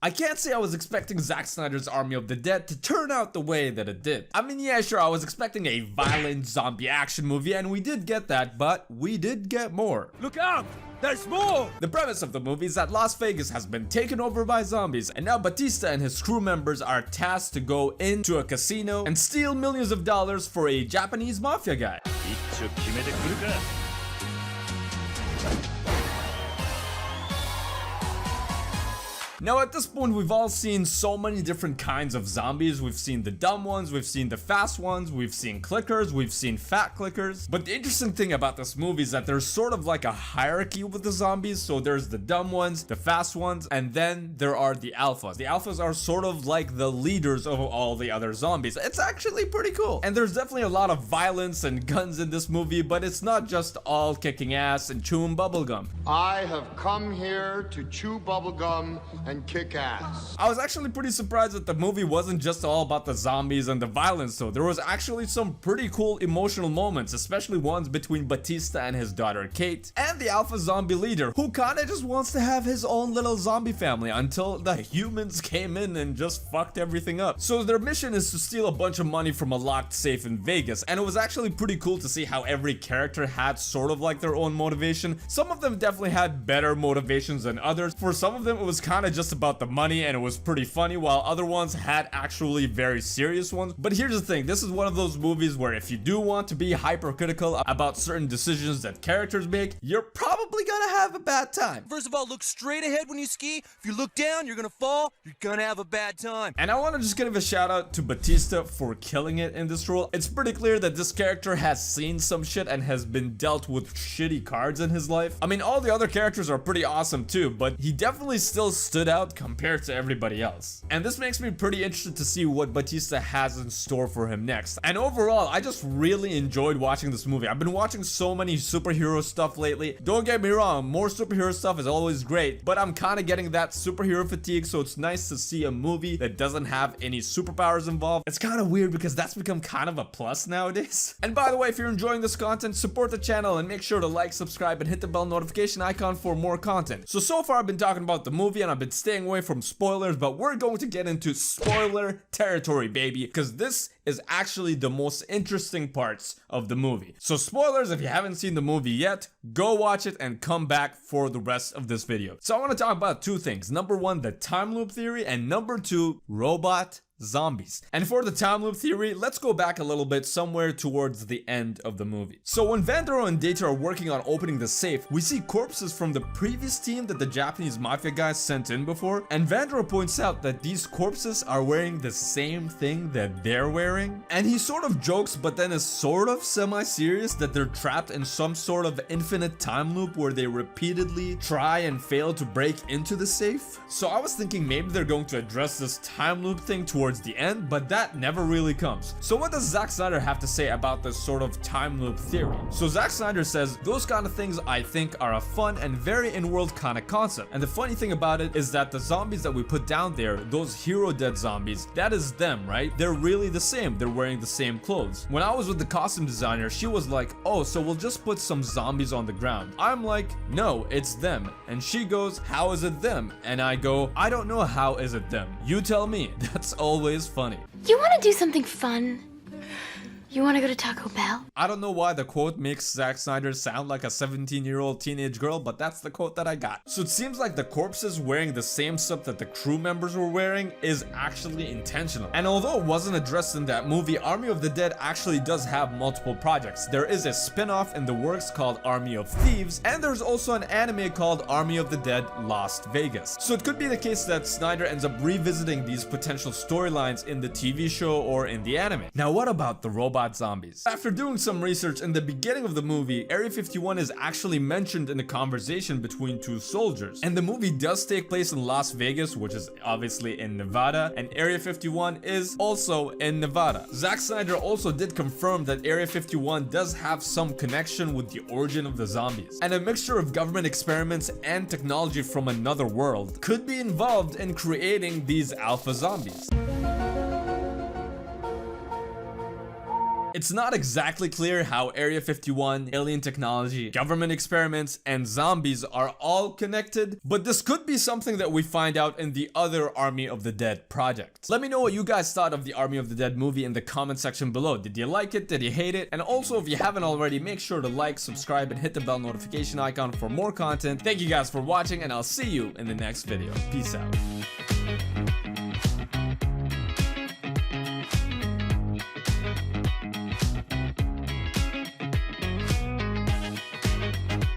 I can't say I was expecting Zack Snyder's Army of the Dead to turn out the way that it did. I mean, yeah, sure, I was expecting a violent zombie action movie, and we did get that, but we did get more. Look out! There's more! The premise of the movie is that Las Vegas has been taken over by zombies, and now Bautista and his crew members are tasked to go into a casino and steal millions of dollars for a Japanese mafia guy. Now at this point, we've all seen so many different kinds of zombies. We've seen the dumb ones, we've seen the fast ones, we've seen clickers, we've seen fat clickers. But the interesting thing about this movie is that there's sort of like a hierarchy with the zombies. So there's the dumb ones, the fast ones, and then there are the alphas. The alphas are sort of like the leaders of all the other zombies. It's actually pretty cool. And there's definitely a lot of violence and guns in this movie, but it's not just all kicking ass and chewing bubblegum. I have come here to chew bubblegum and kick ass. I was actually pretty surprised that the movie wasn't just all about the zombies and the violence though. There was actually some pretty cool emotional moments, especially ones between Bautista and his daughter Kate, and the alpha zombie leader, who kinda just wants to have his own little zombie family until the humans came in and just fucked everything up. So their mission is to steal a bunch of money from a locked safe in Vegas, and it was actually pretty cool to see how every character had sort of like their own motivation. Some of them definitely had better motivations than others. For some of them it was kinda just about the money and it was pretty funny, while other ones had actually very serious ones. But here's the thing, this is one of those movies where if you do want to be hypercritical about certain decisions that characters make, you're probably gonna have a bad time. First of all, look straight ahead when you ski. If you look down, you're gonna fall. You're gonna have a bad time. And I want to just give a shout out to Bautista for killing it in this role. It's pretty clear that this character has seen some shit and has been dealt with shitty cards in his life. I mean, all the other characters are pretty awesome too, but he definitely still stood out compared to everybody else. And this makes me pretty interested to see what Bautista has in store for him next. And overall, I just really enjoyed watching this movie. I've been watching so many superhero stuff lately. Don't get me wrong, more superhero stuff is always great, but I'm kind of getting that superhero fatigue, so it's nice to see a movie that doesn't have any superpowers involved. It's kind of weird because that's become kind of a plus nowadays. And by the way, if you're enjoying this content, support the channel and make sure to like, subscribe, and hit the bell notification icon for more content. So far I've been talking about the movie and I've been staying away from spoilers, but we're going to get into spoiler territory, baby, because this is actually the most interesting parts of the movie. So spoilers, if you haven't seen the movie yet, go watch it and come back for the rest of this video. So I want to talk about two things. Number one, the time loop theory, and number two, robot zombies. And for the time loop theory, let's go back a little bit somewhere towards the end of the movie. So when Vandero and Data are working on opening the safe, we see corpses from the previous team that the Japanese mafia guys sent in before, and Vandero points out that these corpses are wearing the same thing that they're wearing, and he sort of jokes but then is sort of semi-serious that they're trapped in some sort of infinite time loop where they repeatedly try and fail to break into the safe. So I was thinking maybe they're going to address this time loop thing towards the end, but that never really comes. So what does Zack Snyder have to say about this sort of time loop theory? So Zack Snyder says, those kind of things I think are a fun and very in-world kind of concept. And the funny thing about it is that the zombies that we put down there, those hero dead zombies, that is them, right? They're really the same. They're wearing the same clothes. When I was with the costume designer, she was like, oh, so we'll just put some zombies on the ground. I'm like, no, it's them. And she goes, how is it them? And I go, I don't know, how is it them? You tell me. That's always funny. You want to do something fun? You want to go to Taco Bell? I don't know why the quote makes Zack Snyder sound like a 17-year-old teenage girl, but that's the quote that I got. So it seems like the corpses wearing the same stuff that the crew members were wearing is actually intentional. And although it wasn't addressed in that movie, Army of the Dead actually does have multiple projects. There is a spin-off in the works called Army of Thieves, and there's also an anime called Army of the Dead Las Vegas. So it could be the case that Snyder ends up revisiting these potential storylines in the TV show or in the anime. Now what about the robot zombies? After doing some research, in the beginning of the movie, Area 51 is actually mentioned in a conversation between two soldiers. And the movie does take place in Las Vegas, which is obviously in Nevada, and Area 51 is also in Nevada. Zack Snyder also did confirm that Area 51 does have some connection with the origin of the zombies, and a mixture of government experiments and technology from another world could be involved in creating these alpha zombies. It's not exactly clear how Area 51, alien technology, government experiments, and zombies are all connected, but this could be something that we find out in the other Army of the Dead project. Let me know what you guys thought of the Army of the Dead movie in the comment section below. Did you like it? Did you hate it? And also, if you haven't already, make sure to like, subscribe, and hit the bell notification icon for more content. Thank you guys for watching, and I'll see you in the next video. Peace out.